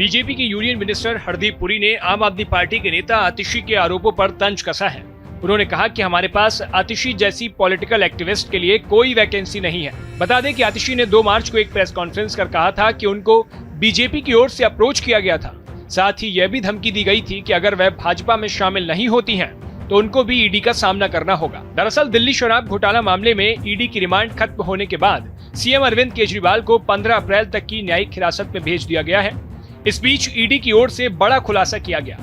BJP के union minister Hardeep Puri ने आम आदमी पार्टी के नेता आतिशी के आरोपों पर तंज कसा है। उन्होंने कहा कि हमारे पास आतिशी जैसी पॉलिटिकल एक्टिविस्ट के लिए कोई वैकेंसी नहीं है। बता दें कि आतिशी ने 2 मार्च को एक प्रेस कॉन्फ्रेंस कर कहा था कि उनको बीजेपी की ओर से अप्रोच किया गया था। साथ ही यह भी धमकी दी गई थी कि अगर वह भाजपा में शामिल नहीं होती हैं तो उनको भी ईडी का सामना करना होगा। दरअसल दिल्ली शराब घोटाला मामले में ईडी की रिमांड खत्म होने के बाद सीएम अरविंद केजरीवाल को 15 अप्रैल तक की न्यायिक हिरासत में भेज दिया गया है। इस बीच ईडी की ओर से बड़ा खुलासा किया गया।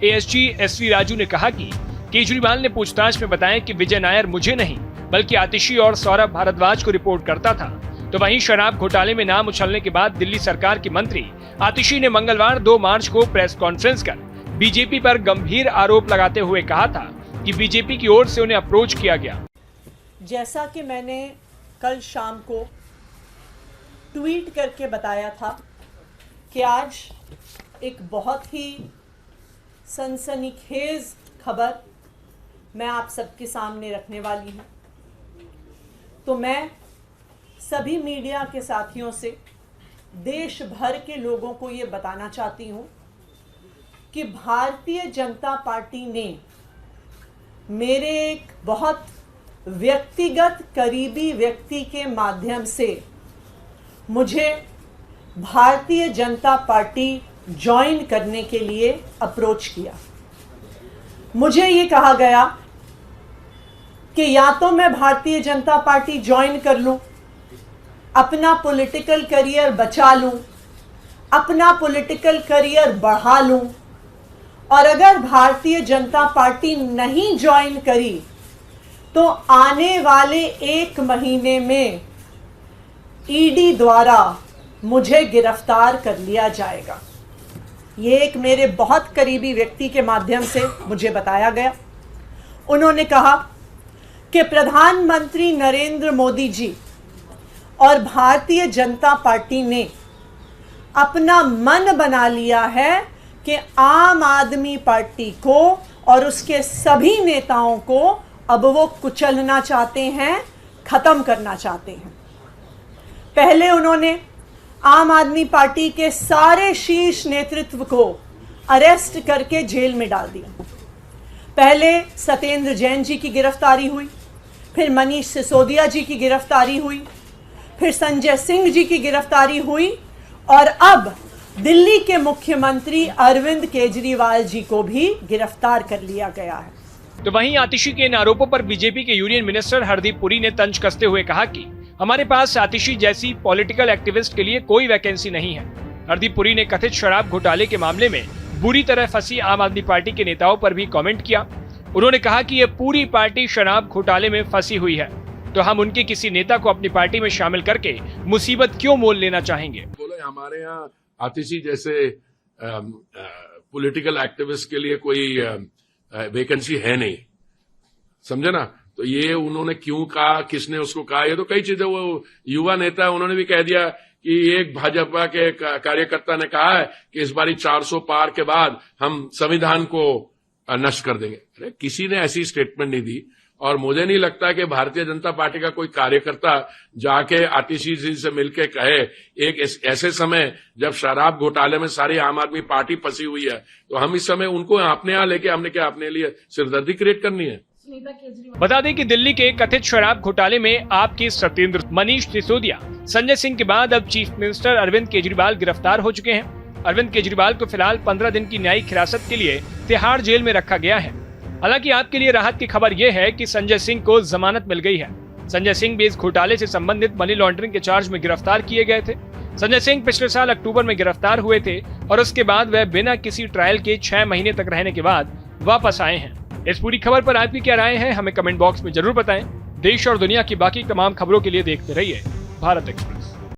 एएसजी एसवी राजू ने कहा कि केजरीवाल ने पूछताछ में बताया कि विजय नायर मुझे नहीं बल्कि आतिशी और सौरभ भारद्वाज को रिपोर्ट करता था। तो वहीं शराब घोटाले में नाम उछलने के बाद दिल्ली सरकार की मंत्री आतिशी ने मंगलवार 2 मार्च को प्रेस कॉन्फ्रेंस कर बीजेपी पर गंभीर आरोप लगाते हुए कहा था कि बीजेपी की ओर से उन्हें अप्रोच किया गया। जैसा कि मैंने कल शाम को ट्वीट करके बताया था कि आज एक बहुत ही सनसनीखेज खबर मैं आप सबके सामने रखने वाली हूँ। तो मैं सभी मीडिया के साथियों से देश भर के लोगों को ये बताना चाहती हूँ कि भारतीय जनता पार्टी ने मेरे एक बहुत व्यक्तिगत करीबी व्यक्ति के माध्यम से मुझे भारतीय जनता पार्टी ज्वाइन करने के लिए अप्रोच किया। मुझे ये कहा गया कि या तो मैं भारतीय जनता पार्टी ज्वाइन कर लूं, अपना पॉलिटिकल करियर बचा लूं, अपना पॉलिटिकल करियर बढ़ा लूं, और अगर भारतीय जनता पार्टी नहीं ज्वाइन करी तो आने वाले 1 महीने में ईडी द्वारा मुझे गिरफ्तार कर लिया जाएगा। ये एक मेरे बहुत करीबी व्यक्ति के माध्यम से मुझे बताया गया। उन्होंने कहा कि प्रधानमंत्री नरेंद्र मोदी जी और भारतीय जनता पार्टी ने अपना मन बना लिया है कि आम आदमी पार्टी को और उसके सभी नेताओं को अब वो कुचलना चाहते हैं, खत्म करना चाहते हैं। पहले उन्होंने आम आदमी पार्टी के सारे शीर्ष नेतृत्व को अरेस्ट करके जेल में डाल दिया। पहले सत्येंद्र जैन जी की गिरफ्तारी हुई, फिर मनीष सिसोदिया जी की गिरफ्तारी हुई, फिर संजय सिंह जी की गिरफ्तारी हुई, और अब दिल्ली के मुख्यमंत्री अरविंद केजरीवाल जी को भी गिरफ्तार कर लिया गया है। तो वहीं आतिशी के इन आरोपों पर बीजेपी के यूनियन मिनिस्टर हरदीप पुरी ने तंज कसते हुए कहा कि हमारे पास आतिशी जैसी पॉलिटिकल एक्टिविस्ट के लिए कोई वैकेंसी नहीं है। हरदीप पुरी ने कथित शराब घोटाले के मामले में बुरी तरह फंसी आम आदमी पार्टी के नेताओं पर भी कमेंट किया। उन्होंने कहा कि ये पूरी पार्टी शराब घोटाले में फंसी हुई है, तो हम उनके किसी नेता को अपनी पार्टी में शामिल करके मुसीबत क्यों मोल लेना चाहेंगे। बोले हमारे यहाँ आतिशी जैसे पॉलिटिकल एक्टिविस्ट के लिए कोई वैकेंसी है नहीं, समझे ना। तो ये उन्होंने क्यों कहा, किसने उसको कहा, ये तो कई चीजें, वो युवा नेता है, उन्होंने भी कह दिया कि एक भाजपा के कार्यकर्ता ने कहा है कि इस बारी 400 पार के बाद हम संविधान को नष्ट कर देंगे। अरे किसी ने ऐसी स्टेटमेंट नहीं दी, और मुझे नहीं लगता कि भारतीय जनता पार्टी का कोई कार्यकर्ता जाके आतिशी जी से मिलके कहे, एक ऐसे समय जब शराब घोटाले में सारी आम आदमी पार्टी फंसी हुई है, तो हम इस समय उनको अपने यहाँ लेके हमने क्या अपने लिए सिरदर्दी क्रिएट करनी है। बता दें कि दिल्ली के कथित शराब घोटाले में आपके सत्येंद्र, मनीष सिसोदिया, संजय सिंह के बाद अब चीफ मिनिस्टर अरविंद केजरीवाल गिरफ्तार हो चुके हैं। अरविंद केजरीवाल को फिलहाल 15 दिन की न्यायिक हिरासत के लिए तिहाड़ जेल में रखा गया है। हालांकि आपके लिए राहत की खबर यह है कि संजय सिंह को जमानत मिल गई है। संजय सिंह भी इस घोटाले से संबंधित मनी लॉन्ड्रिंग के चार्ज में गिरफ्तार किए गए थे। संजय सिंह पिछले साल अक्टूबर में गिरफ्तार हुए थे और उसके बाद वह बिना किसी ट्रायल के 6 महीने तक रहने के बाद वापस आए हैं। इस पूरी खबर पर आपकी क्या राय है, हमें कमेंट बॉक्स में जरूर बताएं। देश और दुनिया की बाकी तमाम खबरों के लिए देखते रहिए भारत एक्सप्रेस।